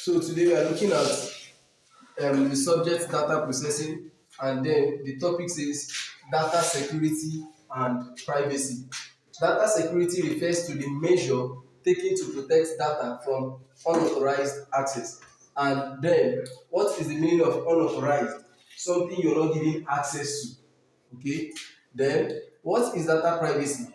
So today we are looking at the subject data processing, and then the topic says data security and privacy. Data security refers to the measure taken to protect data from unauthorized access. And then what is the meaning of unauthorized? Something you're not giving access to. Okay. Then what is data privacy?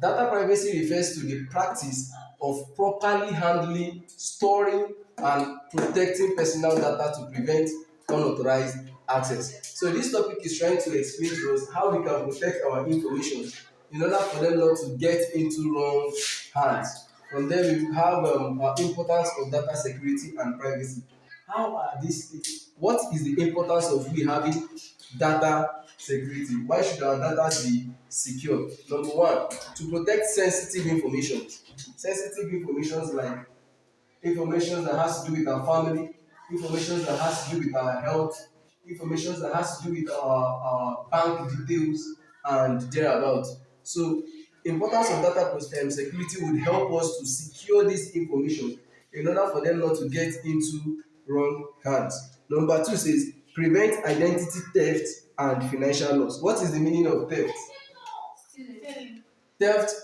Data privacy refers to the practice of properly handling, storing, and protecting personal data to prevent unauthorized access. So this topic is trying to explain to us how we can protect our information in order for them not to get into wrong hands. From there we have importance of data security and privacy. How are these? What is the importance of we having data security? Why should our data be secure? Number one, to protect sensitive information. Sensitive information like information that has to do with our family, information that has to do with our health, information that has to do with our bank details and thereabout. So importance of data security would help us to secure this information in order for them not to get into wrong hands. Number two says prevent identity theft and financial loss. What is the meaning of theft? Theft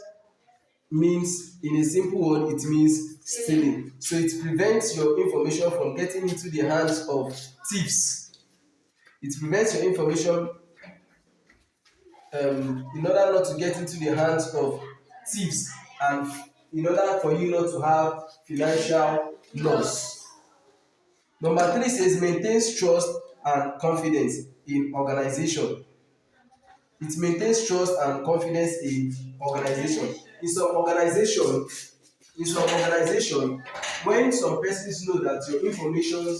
means, in a simple word, it means stealing. So it prevents your information from getting into the hands of thieves. It prevents your information in order not to get into the hands of thieves, and in order for you not to have financial loss. Number three says maintains trust and confidence in organization. It maintains trust and confidence in organization. In some organization, when some persons know that your information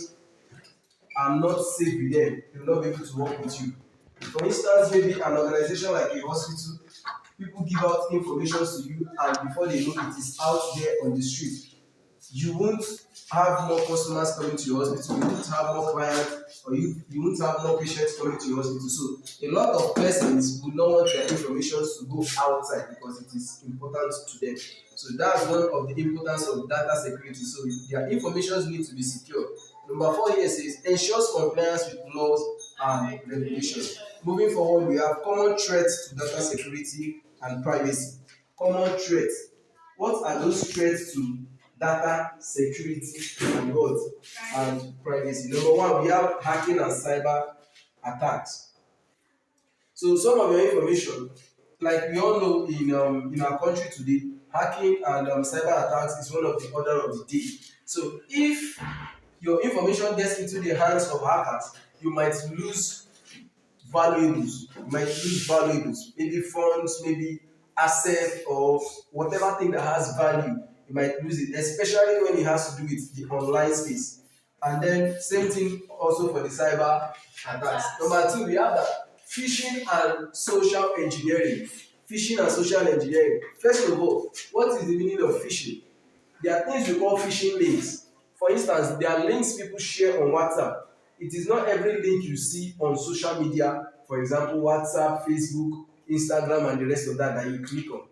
are not safe with them, they will not be able to work with you. For instance, maybe an organization like a hospital, people give out information to you, and before they know it is out there on the street. You won't have more customers coming to your hospital, you won't have more clients, or you won't have more patients coming to your hospital. So a lot of persons would not want their information to go outside because it is important to them. So that's one of the importance of data security. So their information need to be secure. Number four here says ensures compliance with laws and regulations. Moving forward, we have common threats to data security and privacy. Common threats. What are those threats to data security and what? And privacy? Number one, we have hacking and cyber attacks. So some of your information, like we all know in our country today, hacking and cyber attacks is one of the order of the day. So if your information gets into the hands of hackers, you might lose valuables. You might lose valuables, maybe funds, maybe assets, or whatever thing that has value. You might lose it, especially when it has to do with the online space. And then same thing also for the cyber attacks. Number two, we have that phishing and social engineering. Phishing and social engineering. First of all, what is the meaning of phishing? There are things we call phishing links. For instance, there are links people share on WhatsApp. It is not every link you see on social media, for example, WhatsApp, Facebook, Instagram, and the rest of that you click on.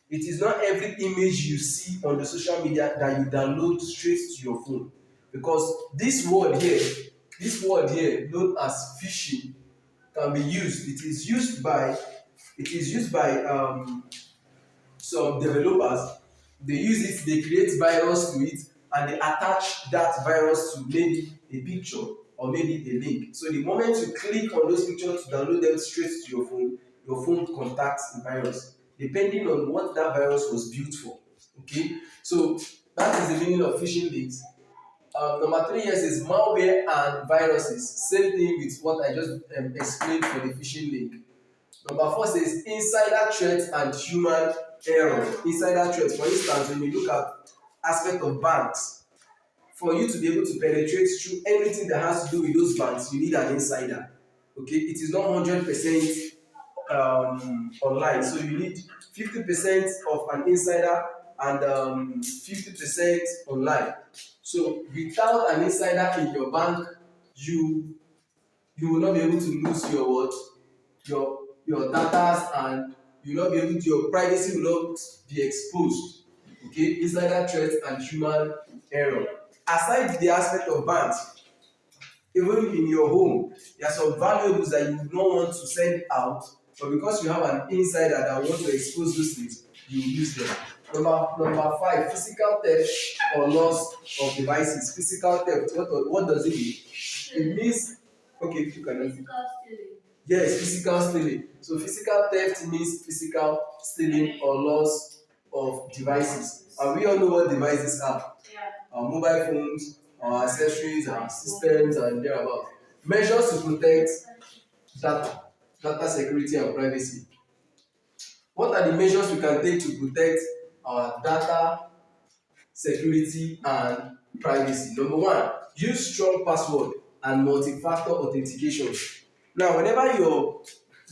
It is not every image you see on the social media that you download straight to your phone. Because this word here, known as phishing, can be used. It is used by some developers. They use it, they create virus to it, and they attach that virus to maybe a picture or maybe a link. So the moment you click on those pictures to download them straight to your phone contacts the virus, depending on what that virus was built for. Okay, so that is the meaning of phishing links. Number three here is malware and viruses. Same thing with what I just explained for the phishing link. Number four says insider threats and human error. Insider threats, for instance, when you look at aspect of banks, for you to be able to penetrate through anything that has to do with those banks, you need an insider. Okay, it is not 100% online, so you need 50% of an insider and 50% online. So without an insider in your bank, you will not be able to lose your what? Your data, and you will not be able to, your privacy will not be exposed. Okay, insider threats and human error. aside the aspect of banks, even in your home, there are some valuables that you do not want to send out, but because you have an insider that want to expose those things, you use them. Number five, physical theft or loss of devices. Physical theft, what does it mean? It means, okay, you can answer. Yes, physical stealing. So physical theft means physical stealing or loss of devices. And we all know what devices are. Our mobile phones, our accessories, our systems, and thereabout. Measures to protect data security and privacy. What are the measures we can take to protect our data security and privacy? Number one, use strong password and multi-factor authentication. Now, whenever you're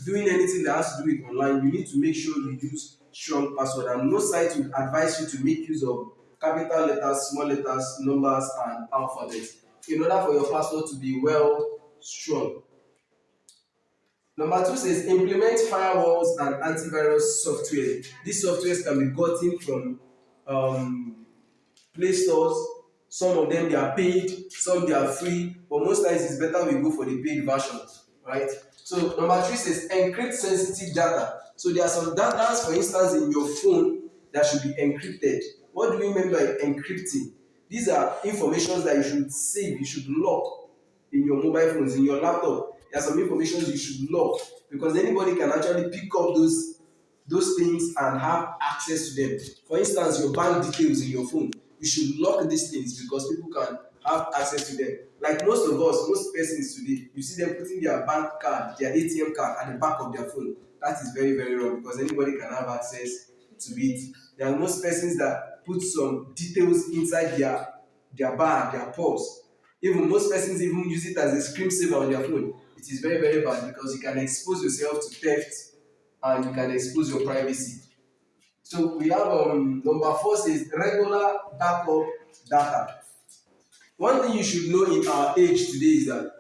doing anything that has to do with online, you need to make sure you use strong password, and most sites will advise you to make use of capital letters, small letters, numbers, and alphabets in order for your password to be well strong. Number two says implement firewalls and antivirus software. These softwares can be gotten from Play stores. Some of them they are paid, some they are free, but most times it's better we go for the paid version, right? So number three says encrypt sensitive data. So there are some data, for instance, in your phone that should be encrypted. What do we mean by encrypting? These are information that you should save, you should lock in your mobile phones, in your laptop. There are some information you should lock because anybody can actually pick up those things and have access to them. For instance, your bank details in your phone, you should lock these things because people can have access to them. Like most of us, most persons today, you see them putting their bank card, their ATM card at the back of their phone. That is very, very wrong because anybody can have access to it. There are most persons that put some details inside their bag, their purse. Even most persons even use it as a screensaver on their phone. It is very, very bad because you can expose yourself to theft and you can expose your privacy. So we have number four says regular backup data. One thing you should know in our age today is that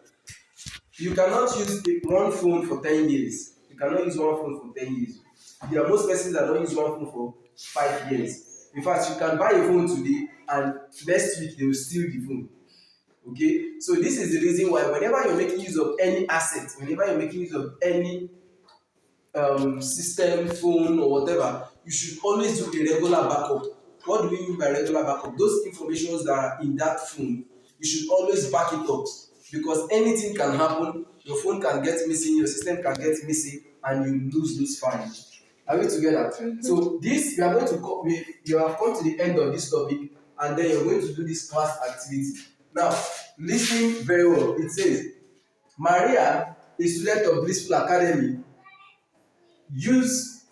you cannot use one phone for 10 years. You cannot use one phone for 10 years. There are most persons that don't use one phone for 5 years. In fact, you can buy a phone today and next week they will steal the phone. Okay, so this is the reason why whenever you're making use of any asset, whenever you're making use of any system, phone, or whatever, you should always do a regular backup. What do we mean by regular backup? Those informations that are in that phone, you should always back it up because anything can happen. Your phone can get missing, your system can get missing, and you lose those files. Are we together? So this we are going to you have come to the end of this topic, and then you're going to do this class activity. Now, listen very well. It says, Maria, a student of Blissful Academy, use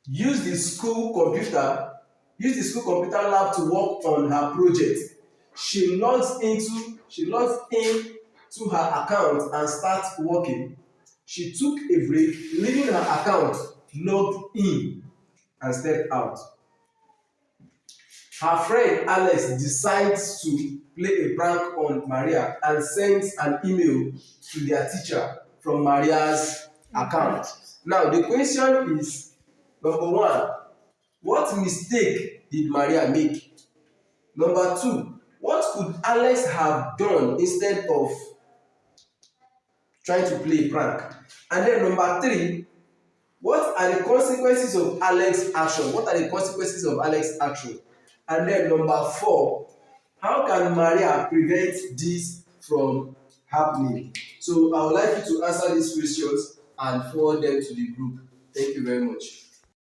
the school computer lab to work on her project. She logs in to her account and starts working. She took a break, leaving her account logged in and stepped out. Her friend Alex decides to play a prank on Maria and sends an email to their teacher from Maria's account. Now, the question is, number one, what mistake did Maria make? Number two, what could Alex have done instead of trying to play a prank? And then number three, what are the consequences of Alex's action? What are the consequences of Alex's action? And then number four, how can Maria prevent this from happening? So I would like you to answer these questions and forward them to the group. Thank you very much.